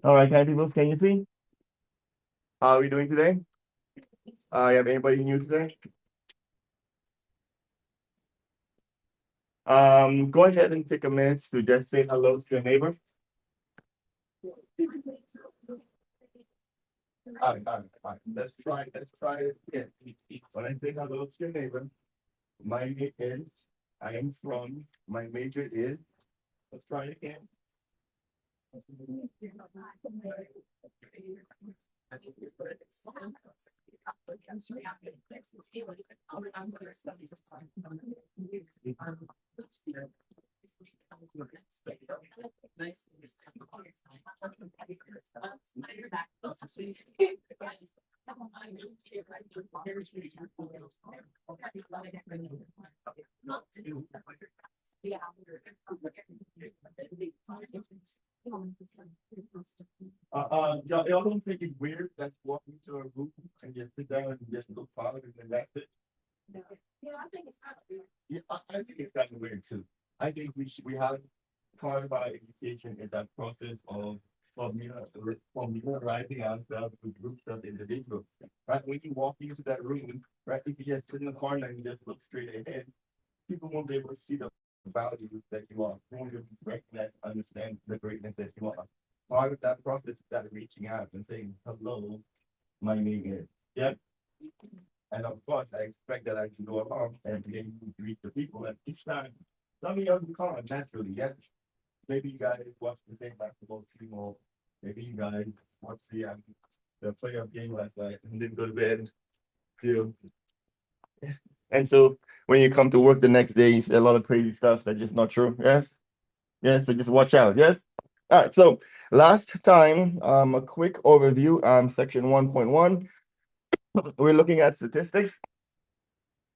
All right, people, can you see? How are we doing today? You have anybody new today? Go ahead and take a minute to just say hello to your neighbor. All right. Let's try it again. When I say hello to your neighbor, my name is, I am from, my major is, let's try it again. Y'all don't think it's weird that you walk into a room and just sit down and just look forward and then that's it? Yeah, I think it's kind of weird too. I think we have part of our education is that process of familiarizing ourselves with groups of individuals. Right? When you walk into that room, right, if you just sit in the corner and just look straight ahead, people won't be able to see the values that you are. They won't be able to recognize, understand the greatness that you are. Part of that process is that reaching out and saying, hello, my name is. Yep. And of course, I expect that I can go along and be able to reach the people. And each time, some of you will come naturally. Yes, maybe you guys watch the same basketball team, or maybe you guys watch the playoff game last night and didn't go to bed. Still. And so when you come to work the next day, you see a lot of crazy stuff that's just not true. Yes. Yes. So just watch out. Yes. All right. So last time, a quick overview. Section 1.1. We're looking at statistics.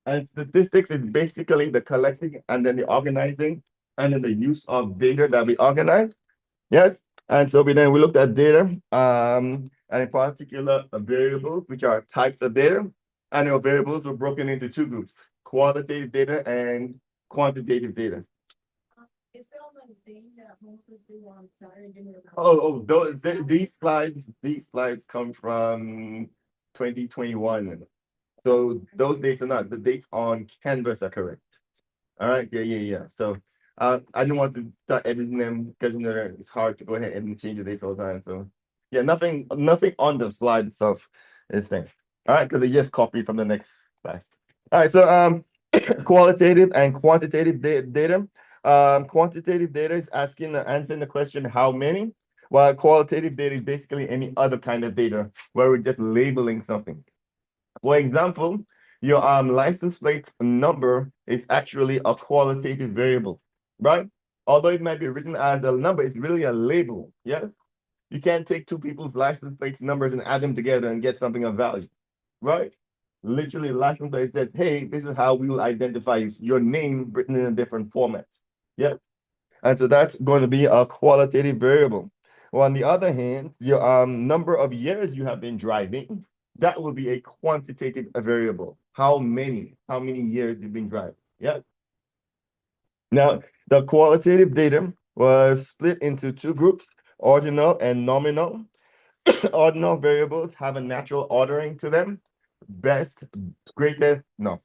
And statistics is basically the collecting and then the organizing and then the use of data that we organize. Yes. And so we looked at data, and in particular variables, which are types of data. And your variables were broken into two groups: qualitative data and quantitative data. These slides come from 2021. So those dates are not the dates on Canvas are correct. All right, yeah. So I didn't want to start editing them because it's hard to go ahead and change the dates all the time. So yeah, nothing on the slide stuff is thing. All right, because they just copied from the next class. All right, so qualitative and quantitative data. Quantitative data is answering the question how many, while qualitative data is basically any other kind of data where we're just labeling something. For example, your license plate number is actually a qualitative variable, right? Although it might be written as a number, it's really a label. Yes, you can't take two people's license plates numbers and add them together and get something of value, right? Literally, license plate says, "Hey, this is how we will identify you. Your name written in a different format." Yeah, and so that's going to be a qualitative variable. Well, on the other hand, your number of years you have been driving, that will be a quantitative variable. How many years you've been driving? Yeah. Now, the qualitative data was split into two groups, ordinal and nominal. Ordinal variables have a natural ordering to them. Best, greatest, no.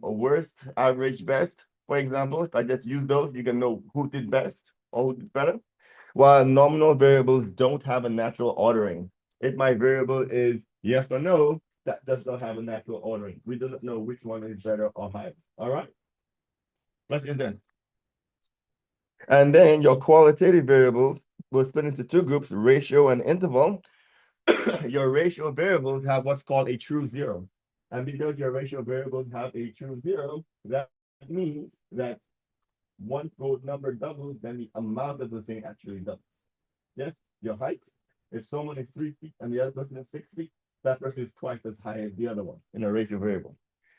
Worst, average, best. For example, if I just use those, you can know who did best or who did better. While nominal variables don't have a natural ordering. If my variable is yes or no, that does not have a natural ordering. We do not know which one is better or higher. All right, let's get done. And then your qualitative variables will split into two groups, ratio and interval. Your ratio variables have what's called a true zero. And because your ratio variables have a true zero, that means that once those number doubles, then the amount of the thing actually doubles. Yes, your height. If someone is 3 feet and the other person is 6 feet, that person is twice as high as the other one in a ratio variable.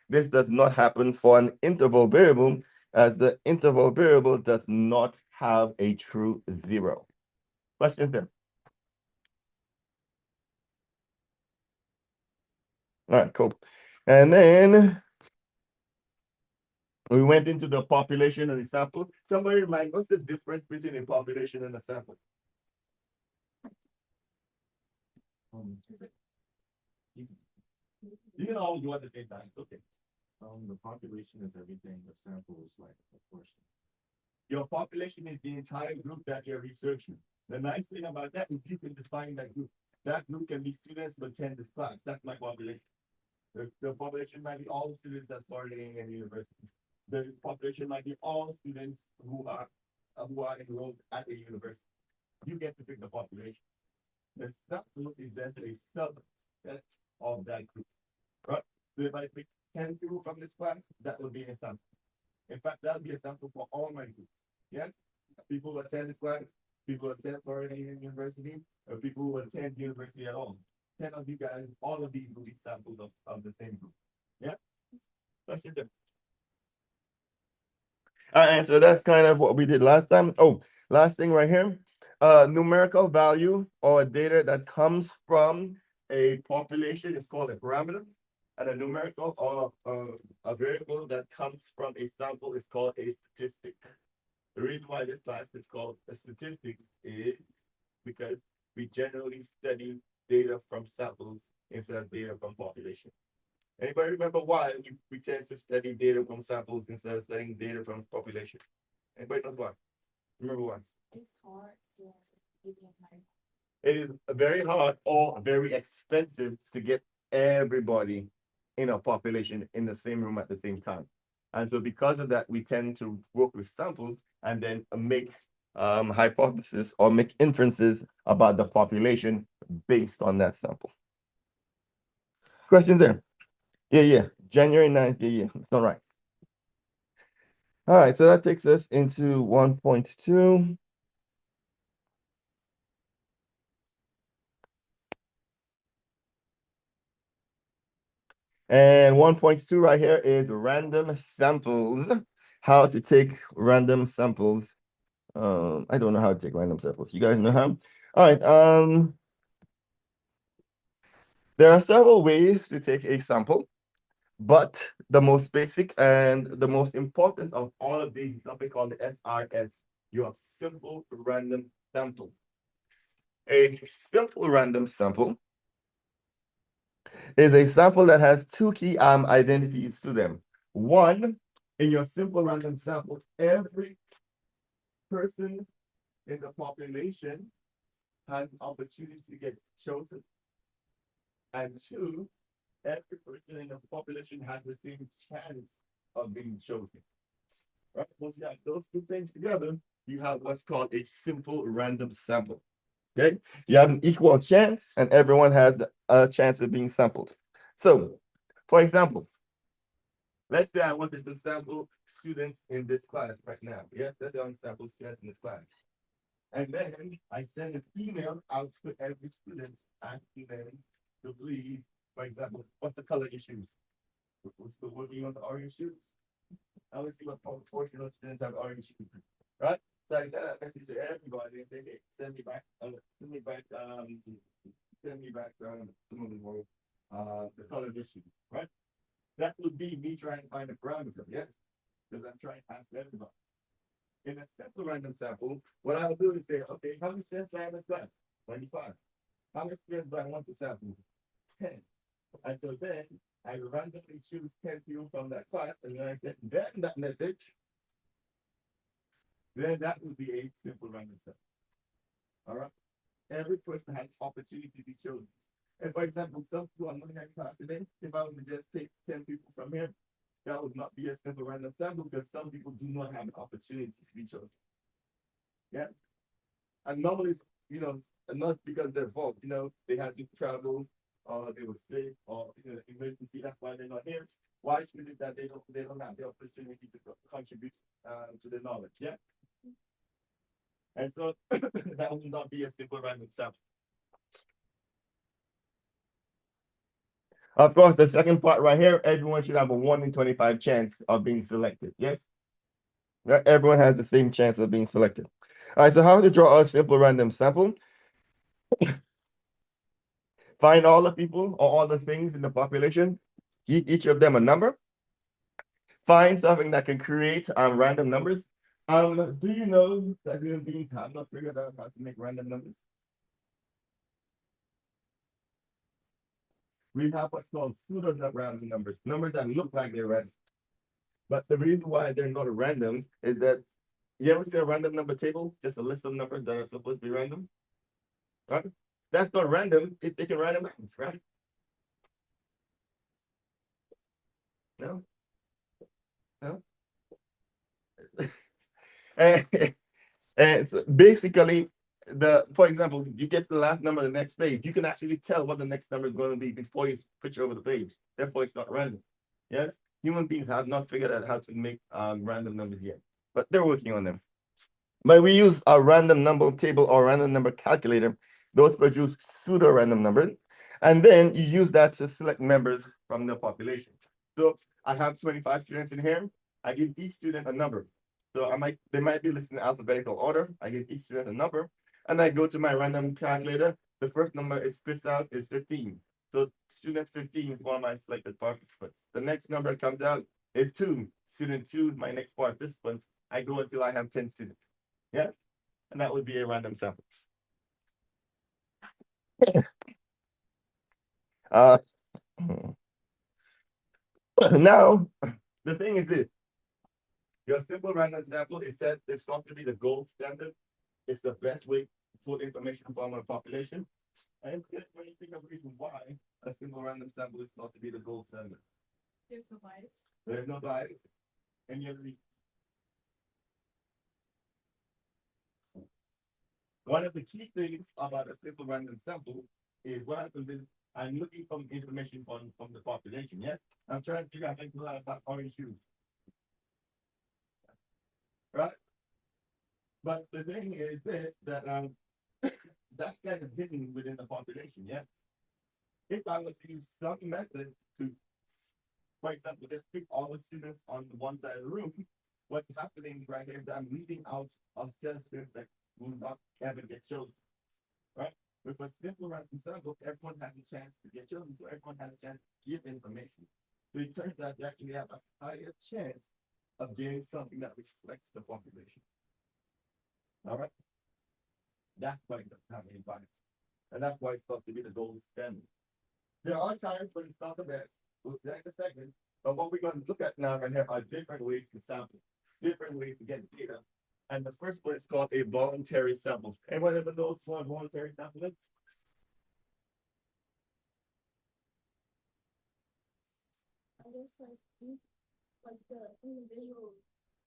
This does not happen for an interval variable, as the interval variable does not have a true zero. Questions there? All right, cool. And then we went into the population and the sample. Somebody remind, what's the difference between a population and a sample? You can all do at the same time. Okay. The population is everything. The sample is like a portion. Your population is the entire group that you're researching. The nice thing about that is you can define that group. That group can be students who attend this class. That's my population. The population might be all students that studying in university. The population might be all students who are enrolled at a university. You get to pick the population. The subgroup is then a subset of that group. Right? So if I pick 10 people from this class, that would be a sample. In fact, that would be a sample for all my groups. Yeah? People who attend this class, people who attend Florida University, or people who attend university at all. 10 of you guys, all of these will be samples of the same group. Yeah? That's it. All right, so that's kind of what we did last time. Oh, last thing right here. Numerical value or data that comes from a population is called a parameter. And a numerical or a variable that comes from a sample is called a statistic. The reason why this class is called a statistic is because we generally study data from samples instead of data from population. Anybody remember why we tend to study data from samples instead of studying data from population? Anybody knows why? Remember why? It's hard to get the entire. It is very hard or very expensive to get everybody in a population in the same room at the same time. And so because of that, we tend to work with samples and then make hypotheses or make inferences about the population based on that sample. Questions there? Yeah. January 9th, yeah. It's all right. All right, so that takes us into 1.2. And 1.2 right here is random samples. How to take random samples. I don't know how to take random samples. You guys know how? All right. There are several ways to take a sample, but the most basic and the most important of all of these is something called the SRS. You have simple random sample. A simple random sample is a sample that has two key identities to them. One, in your simple random sample, every person in the population has an opportunity to get chosen. And two, every person in the population has the same chance of being chosen. Right? Once you have those two things together, you have what's called a simple random sample. Okay, you have an equal chance, and everyone has a chance of being sampled. So, for example, let's say I wanted to sample students in this class right now. Yes, let's say I want to sample students in this class. And then I send an email out to every student asking them to please, for example, what's the color issues? We're still working on the orange shoes. I want to see what proportion of students have orange shoes, right? So I send that message to everybody and say, hey, send me back, the color issue, right? That would be me trying to find a parameter, yes? Because I'm trying to ask everybody. In a simple random sample, what I'll do is say, okay, how many students do I have in class? 25. How many students do I want to sample? 10. And so then I randomly choose 10 people from that class, and then I send them that message. Then that would be a simple random sample. All right? Every person has opportunity to be chosen. And for example, some people I'm going to have class today, if I was to just take 10 people from here, that would not be a simple random sample because some people do not have an opportunity to be chosen. Yeah. And normally, not because they're fault, they had to travel, or they were sick, or emergency. That's why they're not here. Why should it that they don't have the opportunity to contribute to the knowledge? Yeah. And so that would not be a simple random sample. Of course, the second part right here, everyone should have a 1 in 25 chance of being selected. Yes? Everyone has the same chance of being selected. All right, so how to draw a simple random sample? Find all the people or all the things in the population, each of them a number. Find something that can create random numbers. Do you know that human beings have not figured out how to make random numbers? we have what's called pseudo random numbers, numbers that look like they're random. But the reason why they're not random is that you ever see a random number table? Just a list of numbers that are supposed to be random, right? That's not random. It's taking random numbers, right? No, no. and, and so basically, for example, you get the last number on the next page, you can actually tell what the next number is going to be before you switch over the page. Therefore, it's not random. Yes, human beings have not figured out how to make random numbers yet, but they're working on them. But we use a random number table or random number calculator. Those produce pseudo random numbers, and then you use that to select members from the population. So I have 25 students in here. I give each student a number. So they might be listed in alphabetical order. I give each student a number, and I go to my random calculator. The first number it spits out is 15. So student 15 is one of my selected participants. The next number comes out is 2. Student 2 is my next participant. I go until I have 10 students. Yeah, and that would be a random sample. Uh, now, the thing is this. Your simple random sample is said it's thought to be the gold standard. It's the best way to pull information from a population. And when you think of the reason why a simple random sample is thought to be the gold standard. There's no bias. There's no bias. Any other reason? One of the key things about a simple random sample is what happens is I'm looking for information from the population. Yes, I'm trying to figure out people about orange shoes, right? But the thing is that that's kind of hidden within the population. Yeah. If I was to use some method to, for example, just pick all the students on one side of the room, what's happening right here is that I'm leaving out a set of students that will not ever get chosen, right? With a simple random sample, everyone has a chance to get chosen, so everyone has a chance to give information. So it turns out you actually have a higher chance of getting something that reflects the population. All right? That's why it doesn't have any bias. And that's why it's thought to be the gold standard. There are times when it's not the best. We'll see that in a second. But what we're going to look at now right here are different ways to sample, different ways to get data. And the first one is called a voluntary sample. Anyone ever knows what a voluntary sample is? I guess like the individual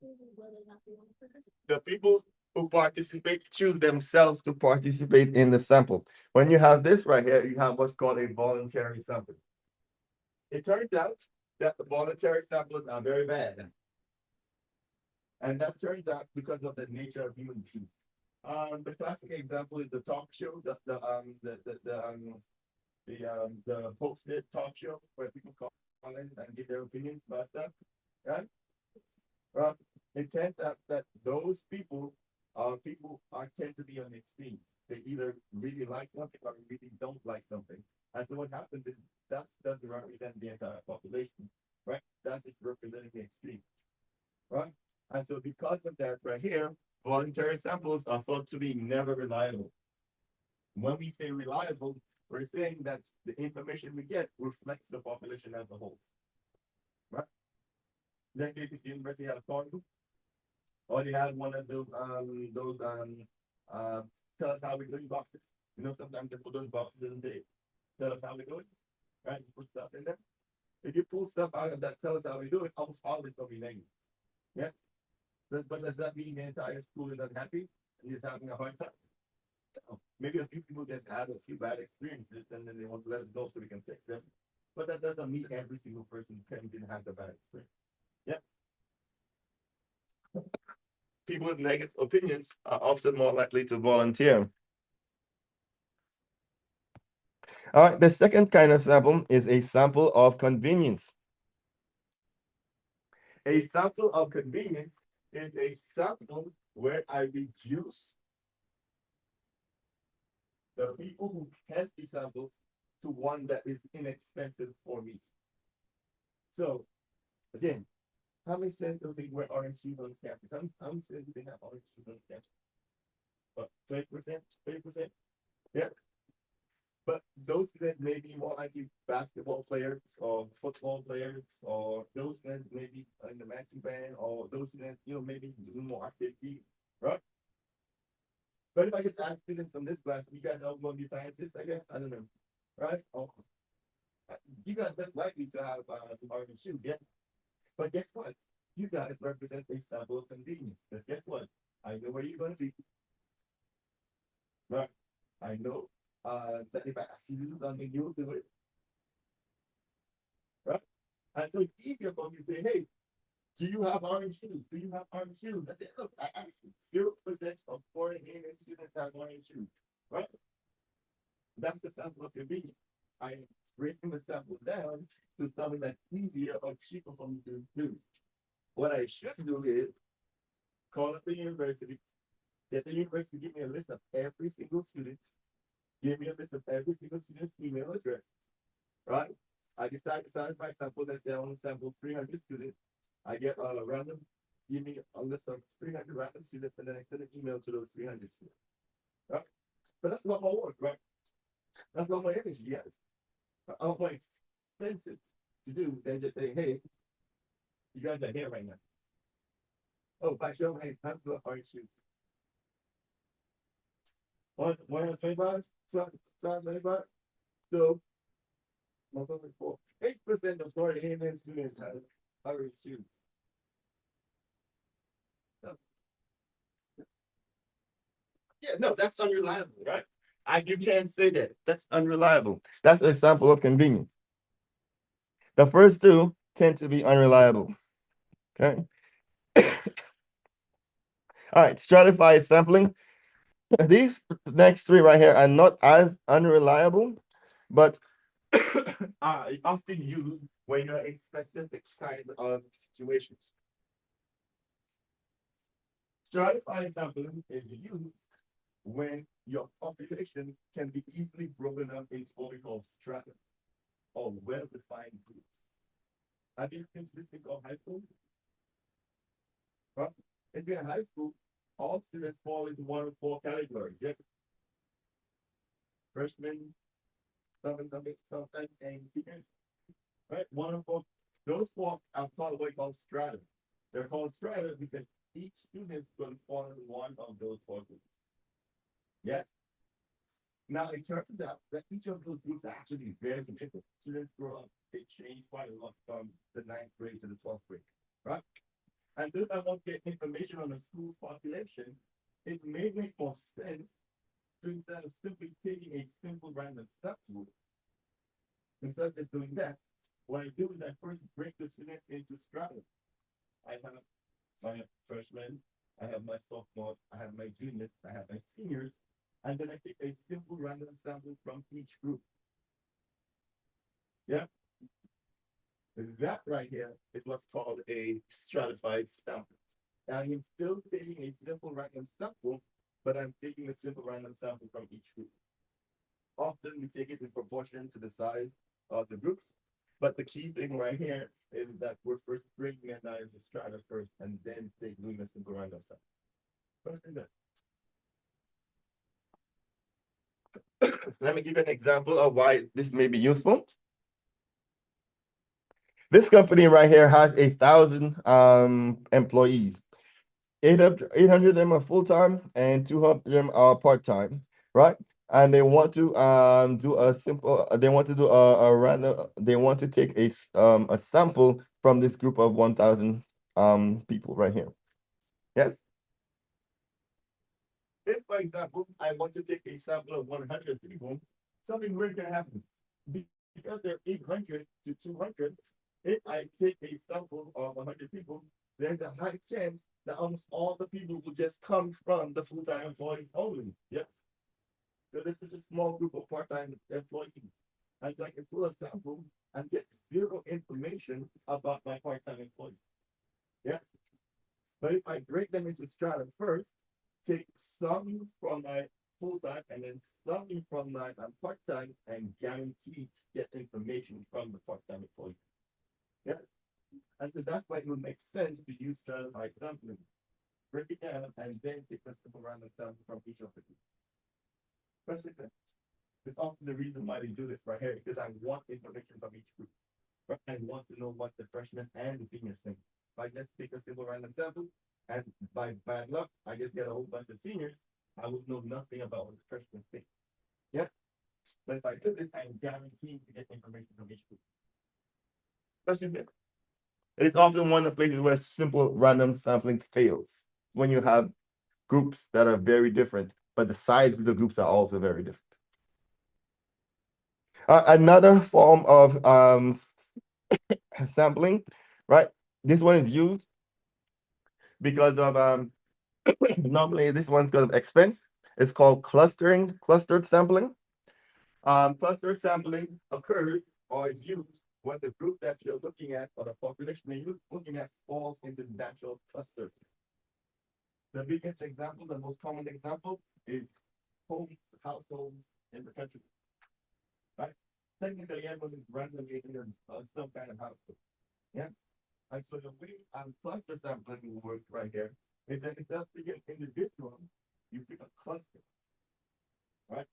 choosing whether or not they want to participate. The people who participate choose themselves to participate in the sample. When you have this right here, you have what's called a voluntary sample. It turns out that the voluntary samples are very bad. And that turns out because of the nature of human beings. The classic example is the talk show, the posted talk show where people call in and give their opinions about stuff. Right? It turns out that those people tend to be on the extreme. They either really like something or really don't like something. And so what happens is that doesn't represent the entire population, right? That is representing the extreme, right? And so because of that right here, voluntary samples are thought to be never reliable. When we say reliable, we're saying that the information we get reflects the population as a whole, right? Let's say this university had a cardinal, or they had one of those tell us how we're doing boxes. You know, sometimes they put those boxes and say, tell us how we're doing, right? You put stuff in there. If you pull stuff out of that, tell us how we do it, almost always gonna be negative. Yeah. But does that mean the entire school is unhappy and is having a hard time? No. Maybe a few people just had a few bad experiences and then they want to let us know so we can fix them. But that doesn't mean every single person didn't have the bad experience. Yeah. People with negative opinions are often more likely to volunteer. All right, the second kind of sample is a sample of convenience. A sample of convenience is a sample where I reduce the people who can be sampled to one that is inexpensive for me. So, again, how many students do they wear orange shoes on campus? How many students do they have orange shoes on campus? What, 20%? 30%? Yeah. But those students may be more likely basketball players or football players, or those students maybe in the marching band, or those students, maybe doing more activities, right? But if I just ask students from this class, you guys all going to be scientists, I guess, I don't know, right? You guys less likely to have some orange shoes, yeah. But guess what? You guys represent a sample of convenience. Because guess what? I know where you're going to be, right? I know that if I ask you to do something, you'll do it, right? And so it's easier for me to say, hey, do you have orange shoes? Do you have orange shoes? I said, look, I asked you, 0% of foreign Indian students have orange shoes, right? That's the sample of convenience. I am breaking the sample down to something that's easier or cheaper for me to do. What I should do is call up the university, get the university to give me a list of every single student, give me a list of every single student's email address, right? I decide my sample, let's say I only sample 300 students. I get a random, give me a list of 300 random students, and then I send an email to those 300 students, right? But that's not my work, right? That's not my energy, yes. I don't want expensive to do than just say, hey, you guys are here right now. Oh, by show, hey, I'm the orange shoes. 125, 25. So, 8% of Florida A&M students have orange shoes. Yeah, no, that's unreliable, right? You can't say that. That's unreliable. That's a sample of convenience. The first two tend to be unreliable. Okay. All right, stratified sampling. These next three right here are not as unreliable, but are often used when you're in specific kind of situations. Stratified sampling is used when your population can be easily broken up into what we call strata or well-defined groups. Have you been to this thing called high school? Well, if you're in high school, all students fall into one of four categories. Yes. Freshmen, something, and seniors. Right? One of four. Those four are called what we call strata. They're called strata because each student is going to fall into one of those four groups. Yes. Now it turns out that each of those groups actually very different. Students grow up, they change quite a lot from the 9th grade to the 12th grade, right? And so if I want to get information on the school's population, it may make more sense to instead of simply taking a simple random subgroup, instead of just doing that, what I do is I first break the students into strata. I have my freshmen, I have my sophomores, I have my juniors, I have my seniors, and then I take a simple random sample from each group. Yeah. That right here is what's called a stratified sample. I am still taking a simple random sample, but I'm taking a simple random sample from each group. Often we take it in proportion to the size of the groups, but the key thing right here is that we're first breaking it down into strata first, and then doing a simple random sample. Let me give you an example of why this may be useful. This company right here has 1,000 employees. 800 of them are full-time and 200 of them are part-time, right? And they want to do a simple, they want to do a random, they want to take a sample from this group of 1,000 people right here. Yes. If, for example, I want to take a sample of 100 people, something weird can happen. Because they're 800 to 200, if I take a sample of 100 people, there's a high chance that almost all the people will just come from the full-time employees only. Yes. So this is a small group of part-time employees. And so I can pull a sample and get zero information about my part-time employees. Yes. But if I break them into strata first, take some from my full-time and then some from my part-time, and guarantee to get information from the part-time employee. Yeah. And so that's why it would make sense to use stratified sampling. Break it down and then take a simple random sample from each of the groups. Question. It's often the reason why they do this right here, because I want information from each group. Right? I want to know what the freshmen and the seniors think. If I just take a simple random sample, and by bad luck, I just get a whole bunch of seniors, I would know nothing about what the freshmen think. Yeah. But if I do this, I'm guaranteed to get information from each group. That's just it. It's often one of the places where simple random sampling fails. When you have groups that are very different, but the sides of the groups are also very different. Another form of sampling, right? This one is used because of normally this one's because of expense. It's called clustered sampling. Clustered sampling occurs or is used when the group that you're looking at or the population that you're looking at falls into natural clusters. The biggest example, the most common example is households in the country. Right? Technically, everyone is randomly in some kind of household. Yeah. And so the way cluster sampling works right here is that instead of picking an individual, you pick a cluster. Right?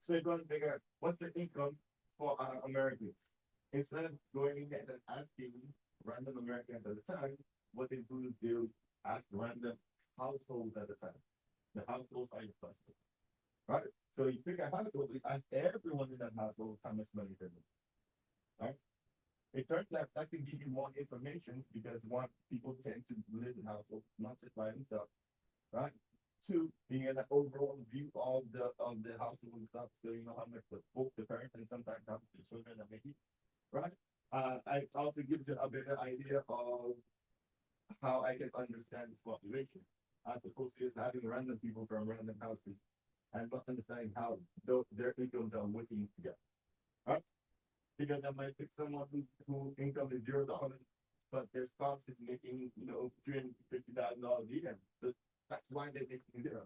So you're going to figure out what's the income for Americans. Instead of going ahead and asking random Americans at the time, what they do is they'll ask random households at the time. The households are your cluster. Right? So you pick a household, you ask everyone in that household how much money they make. Right? It turns out that can give you more information because one, people tend to live in households, not just by themselves, right? Two, being an overall view of the household and stuff, so you know how much both the parents and sometimes how much the children are making, right? It also gives you a better idea of how I can understand this population, as opposed to just having random people from random houses and not understanding how their incomes are working together, right? Because I might pick someone whose income is $0, but their spouse is making, $350,000 a year. So that's why they're making zero,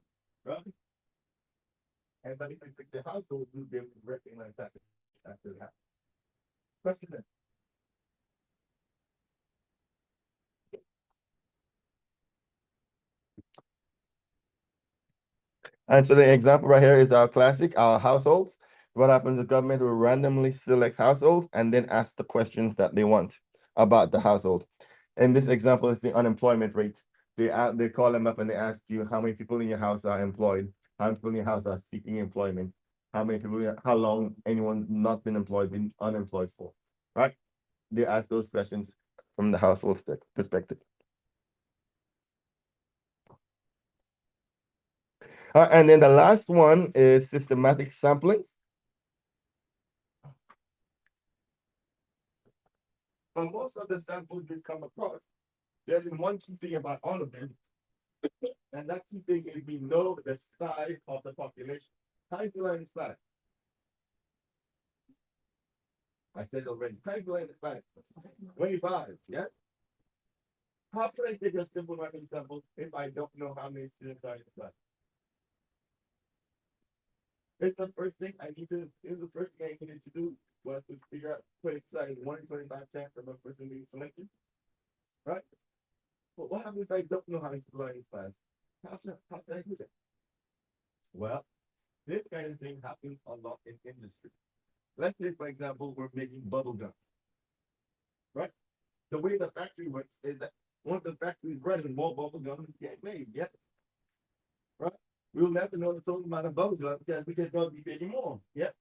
right? And but if I pick the household, they would recognize that after that. Question then. And so the example right here is our classic, our households. What happens is government will randomly select households and then ask the questions that they want about the household. In this example, it's the unemployment rate. They call them up and they ask you how many people in your house are employed, how many people in your house are seeking employment, how many people, how long anyone's not been employed, been unemployed for, right? They ask those questions from the household perspective. And then the last one is systematic sampling. But most of the samples we come across, there's one key thing about all of them, and that key thing is we know the size of the population. How do you learn the size? I said it already. How do you learn the size? 25, yeah? How can I take a simple random sample if I don't know how many students are in the class? It's the first thing I need to do was to figure out put aside 1 in 25 chance of a person being selected. Right? But what happens if I don't know how to learn this class? How can I do that? Well, this kind of thing happens a lot in industry. Let's say, for example, we're making bubble gum. Right? The way the factory works is that once the factory is running, more bubble gum is getting made. Yes. Right? We'll never know the total amount of bubble gum because we just don't be making more. Yes.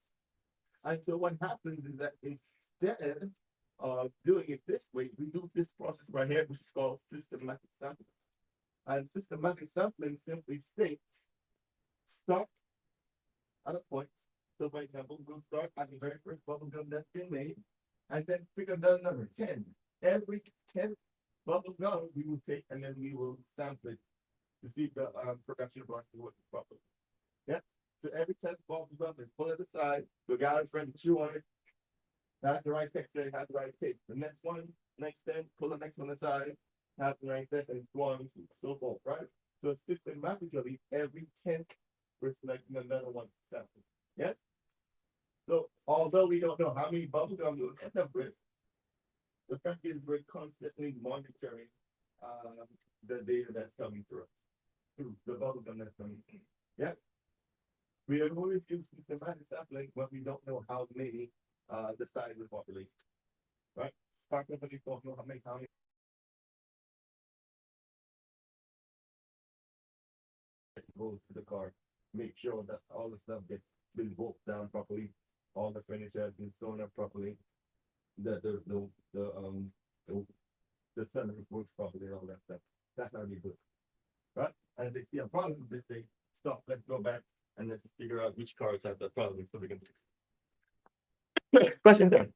And so what happens is that instead of doing it this way, we do this process right here, which is called systematic sampling. And systematic sampling simply states start at a point. So for example, we'll start at the very first bubble gum that's been made, and then figure down number 10. Every 10th bubble gum we will take and then we will sample it to see if the production process works properly. Yeah. So every 10th bubble gum is pull it aside, the guy is trying to chew on it, have the right texture, have the right taste. The next one, next 10, pull the next one aside, have the right texture, and so on, so forth, right? So systematically, every 10th, we're selecting another one to sample. Yes? So although we don't know how many bubble gum we'll end up with, the fact is we're constantly monitoring the data that's coming through the bubble gum that's coming through. Yeah? We always use systematic sampling when we don't know how many, the size of the population, right? Car companies don't know how many goes to the car. Make sure that all the stuff gets been bolted down properly, all the furniture has been sewn up properly, the the the sunroof works properly, all that stuff. That's how we do it, right? And if they see a problem with this, they stop. Let's go back and let's figure out which cars have the problem so we can fix it. Questions there?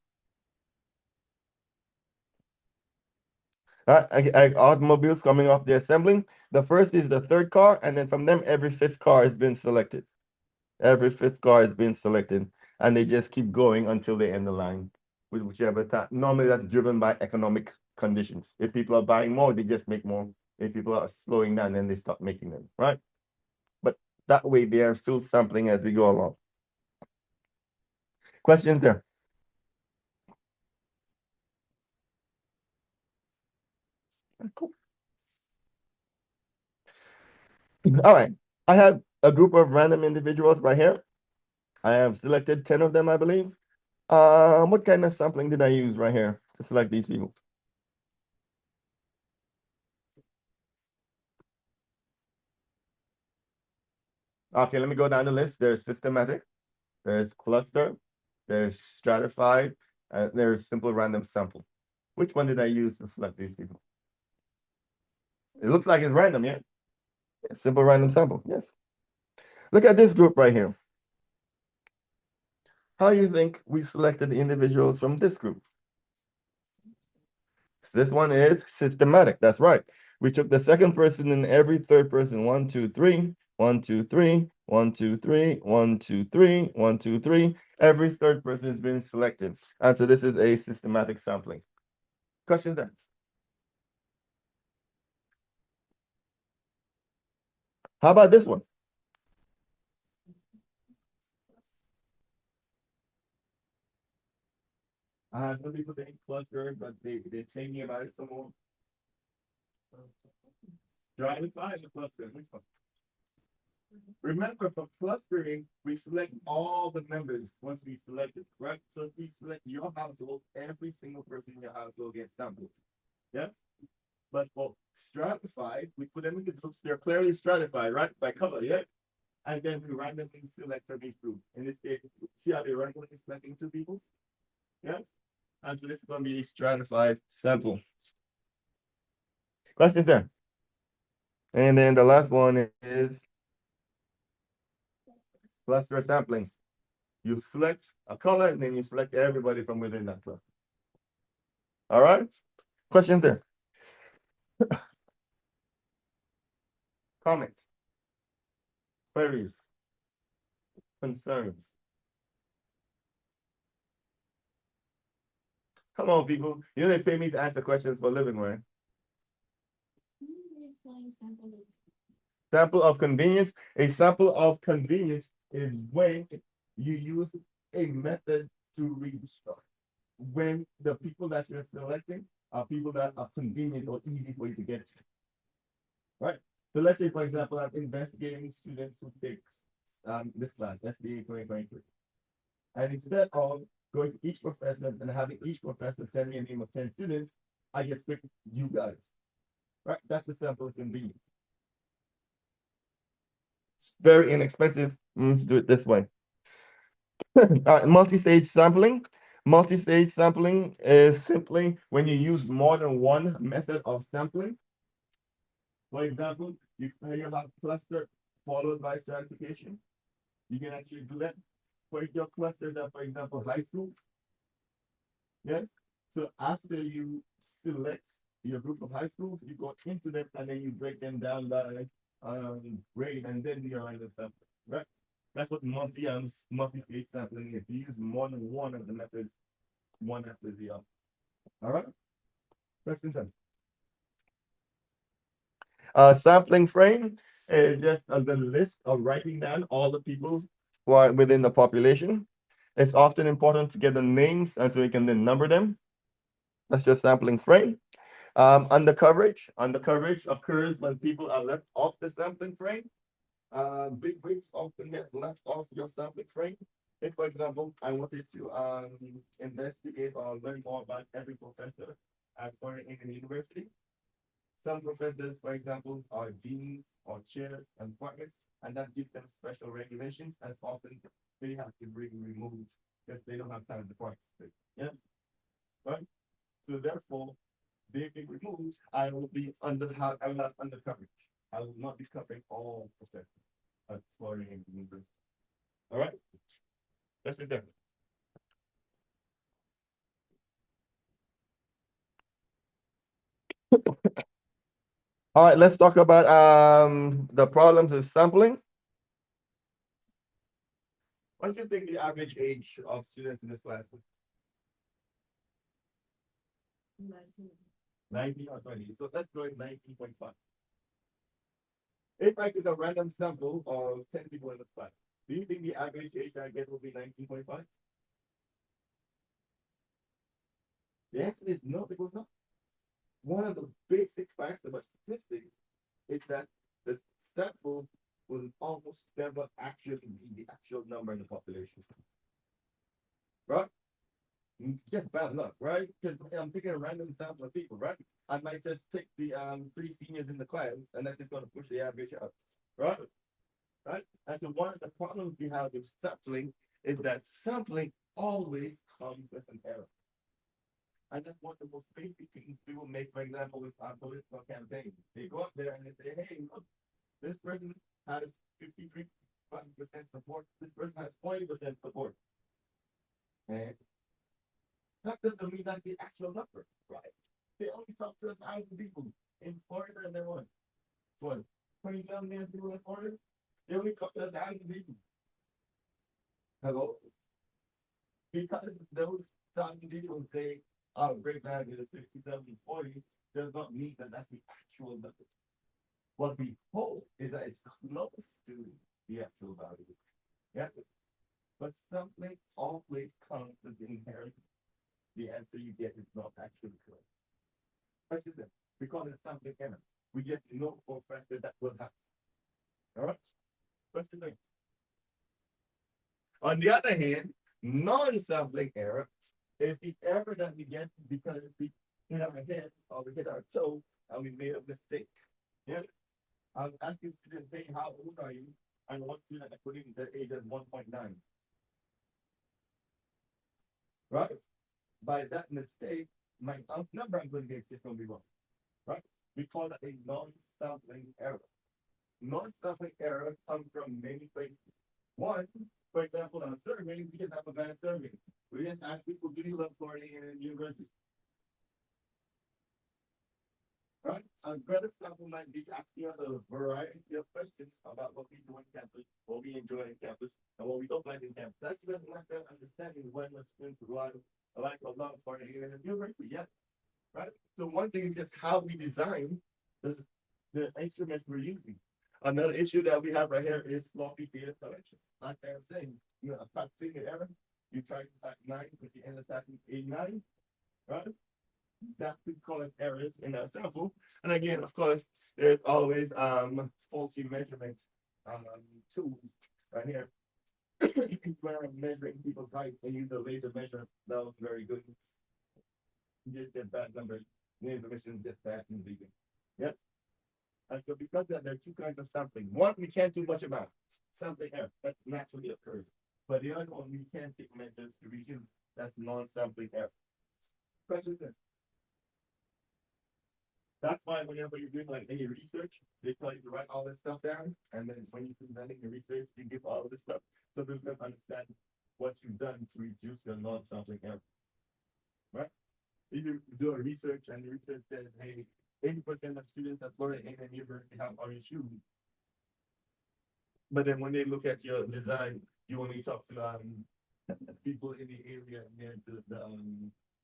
All right, automobiles coming off the assembling. The first is the third car, and then from them, every fifth car has been selected. Every fifth car has been selected, and they just keep going until they end the line with whichever time. Normally, that's driven by economic conditions. If people are buying more, they just make more. If people are slowing down, then they stop making them, right? But that way, they are still sampling as we go along. Questions there? Cool. All right. I have a group of random individuals right here. I have selected 10 of them, I believe. What kind of sampling did I use right here to select these people? Okay, let me go down the list. There's systematic, there's cluster, there's stratified, and there's simple random sample. Which one did I use to select these people? It looks like it's random, yeah? Simple random sample, yes. Look at this group right here. How do you think we selected the individuals from this group? This one is systematic. That's right. We took the second person and every third person. 1, 2, 3, 1, 2, 3, 1, 2, 3, 1, 2, 3, 1, 2, 3. Every third person has been selected. And so this is a systematic sampling. Questions there? How about this one? Some people think cluster, but they're thinking about it some more. Try to find the cluster. Remember, for clustering, we select all the members once we select it, right? So if we select your household, every single person in your household gets sampled. Yeah? But for stratified, we put them into groups. They're clearly stratified, right? By color, yeah? And then we randomly select from each group. In this case, see how they randomly selecting 2 people? Yeah? And so this is going to be a stratified sample. Questions there? And then the last one is cluster sampling. You select a color and then you select everybody from within that cluster. All right? Questions there? Comments? Queries? Concerns? Come on, people. You know they pay me to answer questions for a living, right? Can you explain sample of Sample of convenience. A sample of convenience is when you use a method to reach when the people that you're selecting are people that are convenient or easy for you to get to. Right? So let's say, for example, I'm investigating students who take this class, SDA 2023. And instead of going to each professor and having each professor send me a name of 10 students, I just pick you guys. Right? That's the sample of convenience. It's very inexpensive to do it this way. Multi-stage sampling. Multi-stage sampling is simply when you use more than one method of sampling. For example, you have a cluster followed by stratification. You can actually do that. For your clusters are, for example, high school. Yes. So after you select your group of high schools, you go into them and then you break them down by grade, and then you are in the sample, right? That's what multi-stage sampling is. You use more than one of the methods, one after the other. All right. Question 10. Sampling frame is just the list of writing down all the people who are within the population. It's often important to get the names and so you can then number them. That's just sampling frame. Undercoverage occurs when people are left off the sampling frame. Big weights often get left off your sampling frame. If, for example, I wanted to investigate or learn more about every professor at foreign Indian university, some professors, for example, are deans or chairs and departments, and that gives them special regulations, and often they have to bring removed because they don't have time to participate. Yeah, right. So therefore, they be removed. I will be under. I will have under coverage. I will not be covering all professors at foreign Indian university. All right. That's it there. All right, let's talk about the problems of sampling. What do you think the average age of students in this class is? 19 or 20. So let's go with 19.5. If I took a random sample of 10 people in this class, do you think the average age I get will be 19.5? The answer is no, it will not. One of the basic facts about statistics is that the sample will almost never actually be the actual number in the population. Right? Just bad luck, right? Because I'm taking a random sample of people, right? I might just take the 3 seniors in the class, and that's just going to push the average up, right? Right? And so one of the problems we have with sampling is that sampling always comes with an error. And that's one of the most basic things people make, for example, with our political campaign. They go up there and they say, hey, look, this person has 53% support. This person has 40% support. And that doesn't mean that's the actual number, right? They only talk to 1,000 people in Florida and they're what, 27 million people in Florida? They only talk to 1,000 people. Hello? Because those 1,000 people say, oh, great value is 60, 70, 40, does not mean that that's the actual number. What we hope is that it's close to the actual value. Yeah. But something always comes with the inherent. The answer you get is not actually correct. Question then, we call it sampling error. We just know for a fact that that will happen. All right. Question three. On the other hand, non-sampling error is the error that we get because we hit our head or we hit our toe and we made a mistake. Yeah. I'm asking students, hey, how old are you? And one student I put in their age as 1.9. Right? By that mistake, my number I'm going to get is going to be wrong. Right? We call that a non-sampling error. Non-sampling error comes from many places. One, for example, on a survey, we can have a bad survey. We just ask people, do you love Florida and university? Right? A better sample might be asking us a variety of questions about what we do on campus, what we enjoy on campus, and what we don't like in campus. That's just not that understanding when the students like or love Florida and university. Yeah. Right? So one thing is just how we design the instruments we're using. Another issue that we have right here is sloppy data collection. Like I'm saying, you know, a start finger error. You try to type 9, but you end up typing 89, right? That could cause errors in our sample. And again, of course, there's always faulty measurement tools right here. When I'm measuring people's height, I use a laser measure. That was very good. You just get bad numbers. The information is just bad and vegan. Yep. And so because of that, there are two kinds of sampling. One, we can't do much about sampling error. That naturally occurs. But the other one, we can take measures to reduce. That's non-sampling error. Question then. That's why whenever you're doing like any research, they tell you to write all this stuff down. And then when you're presenting your research, you give all of this stuff so people can understand what you've done to reduce your non-sampling error. Right? If you do a research and the research says, hey, 80% of students at Florida A&M University have orange shoes. But then when they look at your design, you only talk to people in the area near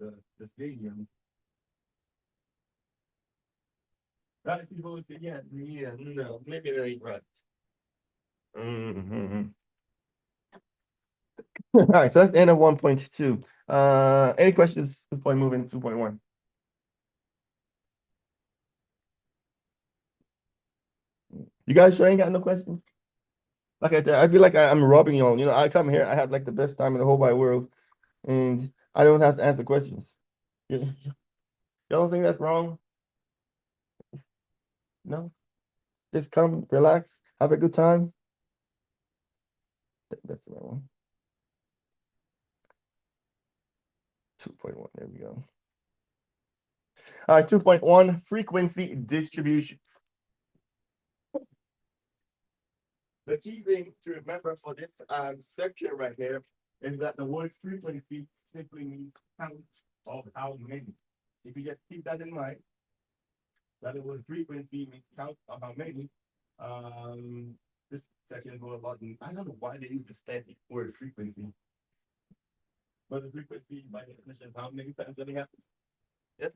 the stadium. Right? People say, yeah, no, maybe they ain't right. Mm-hmm. All right, so that's the end of 1.2. Any questions before I move into 2.1? You guys sure ain't got no questions? Like I feel like I'm robbing y'all. You know, I come here, I have like the best time in the whole wide world, and I don't have to answer questions. You y'all don't think that's wrong? No? Just come, relax, have a good time. That's the right one. 2.1, there we go. All right, 2.1, frequency distribution. The key thing to remember for this section right here is that the word frequency simply means count of how many. If you just keep that in mind, that the word frequency means count of how many. This section go about, I don't know why they use this fancy word frequency, but the frequency by definition, how many times something happens. Yes.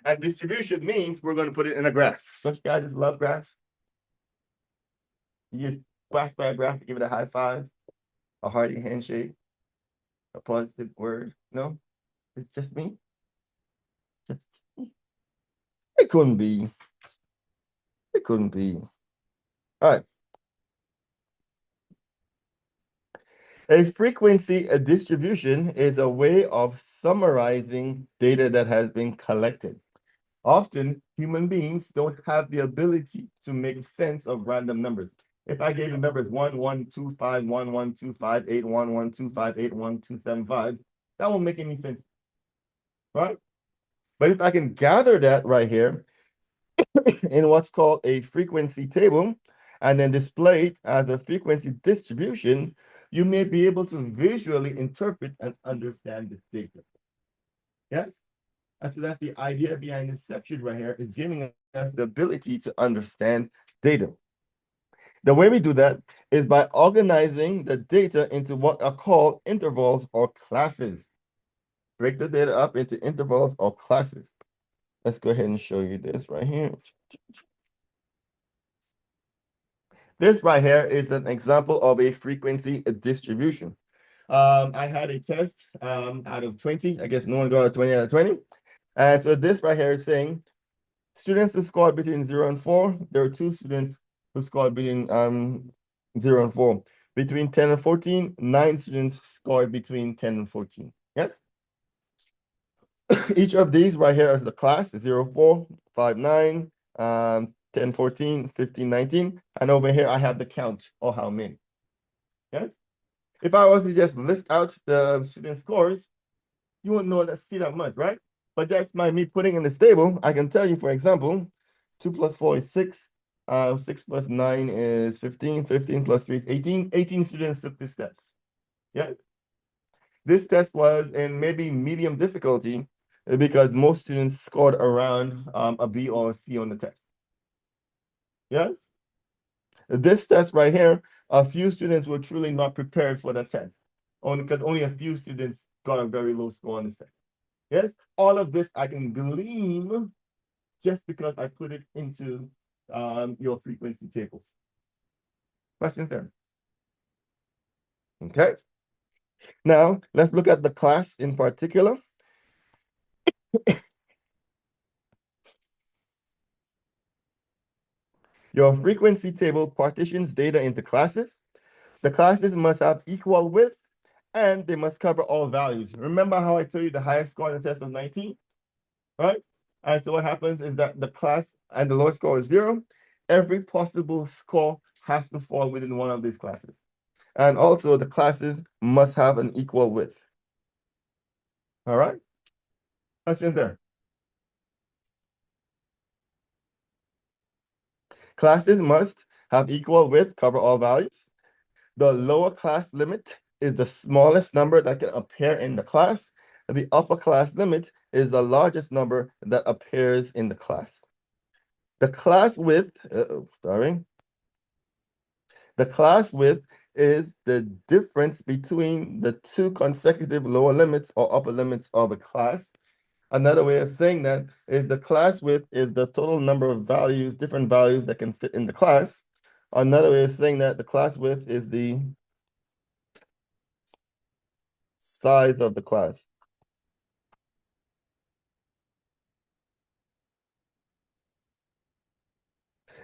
And distribution means we're going to put it in a graph. Don't you guys just love graphs? You just graph by graph, give it a high five, a hearty handshake, a positive word. No, it's just me. Just it couldn't be. It couldn't be. All right. A frequency a distribution is a way of summarizing data that has been collected. Often, human beings don't have the ability to make sense of random numbers. If I gave you numbers 1, 1, 2, 5, 1, 1, 2, 5, 8, 1, 1, 2, 5, 8, 1, 2, 7, 5, that won't make any sense, right? But if I can gather that right here in what's called a frequency table and then display it as a frequency distribution, you may be able to visually interpret and understand the data. Yes? And so that's the idea behind this section right here, is giving us the ability to understand data. The way we do that is by organizing the data into what are called intervals or classes. Break the data up into intervals or classes. Let's go ahead and show you this right here. This right here is an example of a frequency distribution. I had a test out of 20. I guess no one got a 20 out of 20. And so this right here is saying students who scored between 0 and 4, there were 2 students who scored between 0 and 4. Between 10 and 14, 9 students scored between 10 and 14. Yes? Each of these right here is the class 0, 4, 5, 9, 10, 14, 15, 19. And over here, I have the count or how many. Yes? If I was to just list out the student scores, you wouldn't know that see that much, right? But that's by me putting in this table. I can tell you, for example, 2 plus 4 is 6. 6 plus 9 is 15. 15 plus 3 is 18. 18 students took this test. Yeah. This test was in maybe medium difficulty because most students scored around a B or a C on the test. Yes. This test right here, a few students were truly not prepared for the test. Only because only a few students got a very low score on the test. Yes, all of this I can glean just because I put it into your frequency table. Questions there? Okay. Now, let's look at the class in particular. Your frequency table partitions data into classes. The classes must have equal width and they must cover all values. Remember how I told you the highest score in the test was 19, right? And so what happens is that the class and the lowest score is 0. Every possible score has to fall within one of these classes. And also the classes must have an equal width. All right? Questions there? Classes must have equal width, cover all values. The lower class limit is the smallest number that can appear in the class. And the upper class limit is the largest number that appears in the class. The class width, The class width is the difference between the 2 consecutive lower limits or upper limits of a class. Another way of saying that is the class width is the total number of values, different values that can fit in the class. Another way of saying that the class width is the size of the class.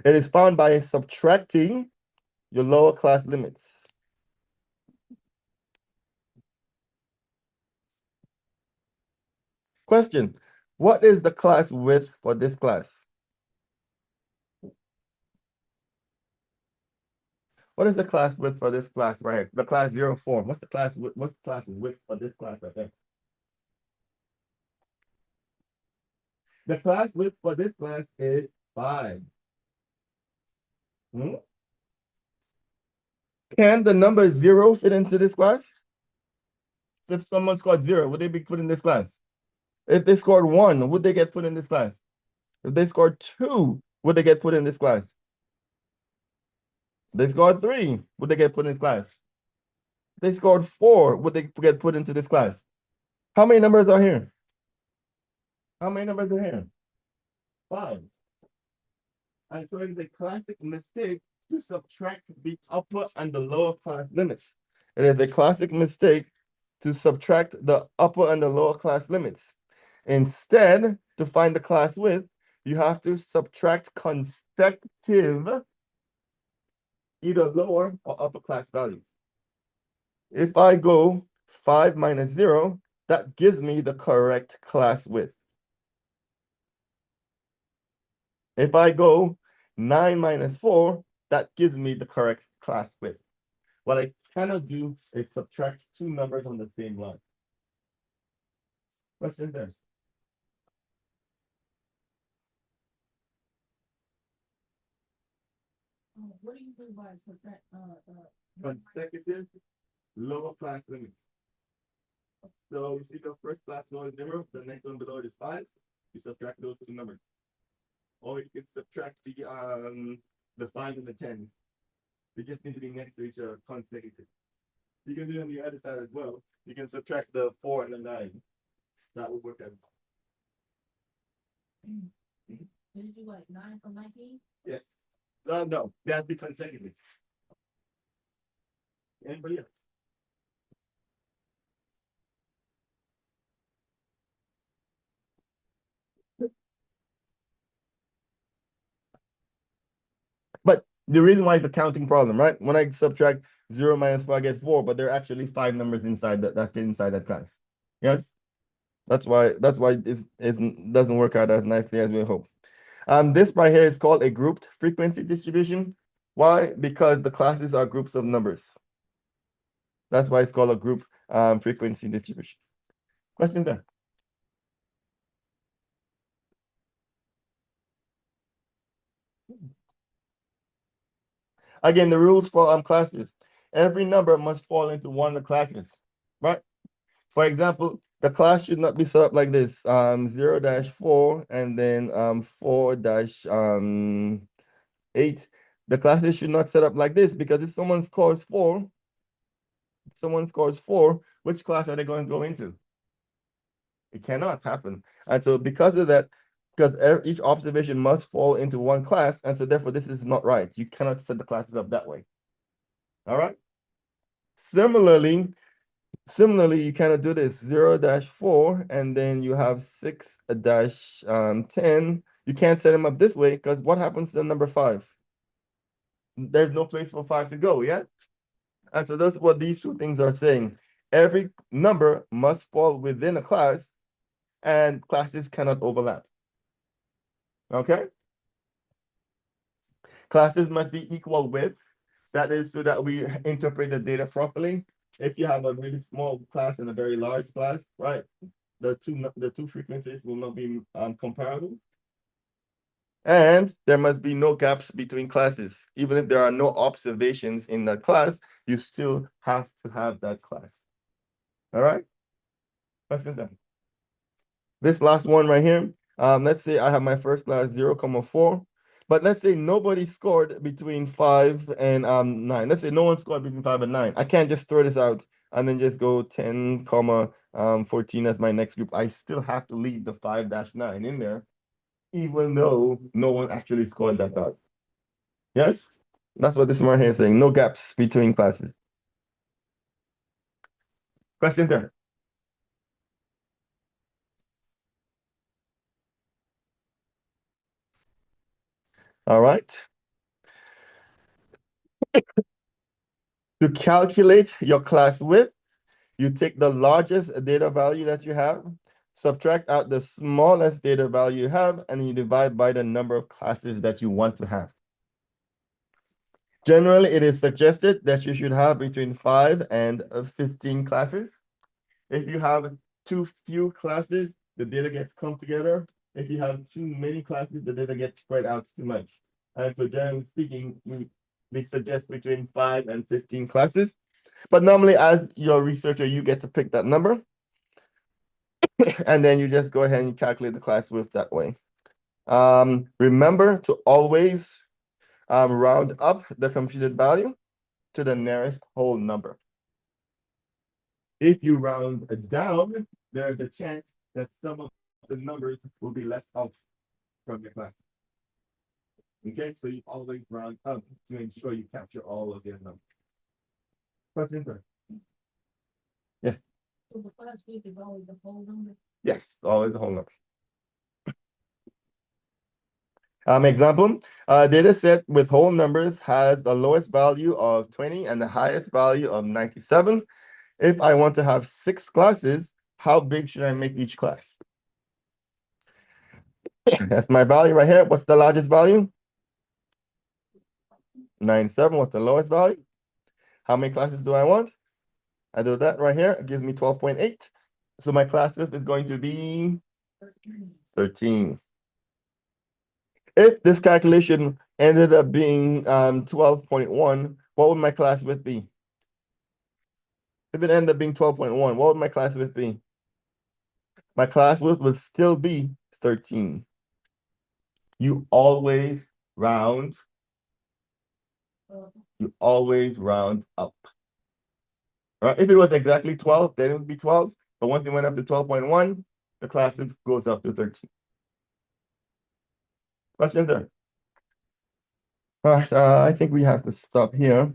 It is found by subtracting your lower class limits. Question, what is the class width for this class? What is the class width for this class right here? The class 04. What's the class width for this class right there? The class width for this class is 5. Hmm? Can the number 0 fit into this class? If someone scored 0, would they be put in this class? If they scored 1, would they get put in this class? If they scored 2, would they get put in this class? If they scored 3, would they get put in this class? If they scored 4, would they get put into this class? How many numbers are here? How many numbers are here? 5. And so it's a classic mistake to subtract the upper and the lower class limits. It is a classic mistake to subtract the upper and the lower class limits. Instead, to find the class width, you have to subtract consecutive either lower or upper class values. If I go 5 minus 0, that gives me the correct class width. If I go 9 minus 4, that gives me the correct class width. What I cannot do is subtract two numbers on the same line. Question there. What do you mean by subtract, Consecutive lower class limits. So you see the first class below is 0, the next one below it is 5. You subtract those two numbers. Or you can subtract the 5 and the 10. They just need to be next to each other consecutive. You can do it on the other side as well. You can subtract the 4 and the 9. That would work out. did you do like 9 from 19? Yes. No, they have to be consecutive. Anybody else? But the reason why it's a counting problem, right? When I subtract 0 minus 4, I get 4, but there are actually 5 numbers inside that fit inside that class. Yes? That's why it doesn't work out as nicely as we hope. This right here is called a grouped frequency distribution. Why? Because the classes are groups of numbers. That's why it's called a group frequency distribution. Questions there? Again, the rules for classes. Every number must fall into one of the classes, right? For example, the class should not be set up like this, 0-4 and then 4-8. The classes should not set up like this because if someone scores 4, which class are they going to go into? It cannot happen. And so because of that, because each observation must fall into one class, and so therefore this is not right. You cannot set the classes up that way. All right. Similarly, you cannot do this 0-4, and then you have 6-10. You can't set them up this way because what happens to the number 5? There's no place for 5 to go, yeah? And so that's what these two things are saying. Every number must fall within a class, and classes cannot overlap. Okay? Classes must be equal width. That is so that we interpret the data properly. If you have a really small class and a very large class, right? The two frequencies will not be comparable. And there must be no gaps between classes. Even if there are no observations in that class, you still have to have that class. All right? Questions then? This last one right here, let's say I have my first class 0,4, but let's say nobody scored between 5 and 9. Let's say no one scored between 5 and 9. I can't just throw this out and then just go 10, 14 as my next group. I still have to leave the 5-9 in there, even though no one actually scored that out. Yes? That's what this one here is saying. No gaps between classes. Questions there? All right. To calculate your class width, you take the largest data value that you have, subtract out the smallest data value you have, and you divide by the number of classes that you want to have. Generally, it is suggested that you should have between 5 and 15 classes. If you have too few classes, the data gets clumped together. If you have too many classes, the data gets spread out too much. And so generally speaking, we suggest between 5 and 15 classes. But normally, as your researcher, you get to pick that number. And then you just go ahead and calculate the class width that way. Remember to always round up the computed value to the nearest whole number. If you round down, there's a chance that some of the numbers will be left out from your class. Okay, so you always round up to ensure you capture all of your numbers. Question, sir? Yes. So the class width is always a whole number. Yes, always a whole number. Example, data set with whole numbers has the lowest value of 20 and the highest value of 97. If I want to have 6 classes, how big should I make each class? That's my value right here. What's the largest value? 97. What's the lowest value? How many classes do I want? I do that right here. It gives me 12.8. So my class width is going to be 13. If this calculation ended up being 12.1, what would my class width be? If it ended up being 12.1, what would my class width be? My class width would still be 13. You always round. You always round up. Right? If it was exactly 12, then it would be 12. But once it went up to 12.1, the class width goes up to 13. Questions there? All right, I think we have to stop here.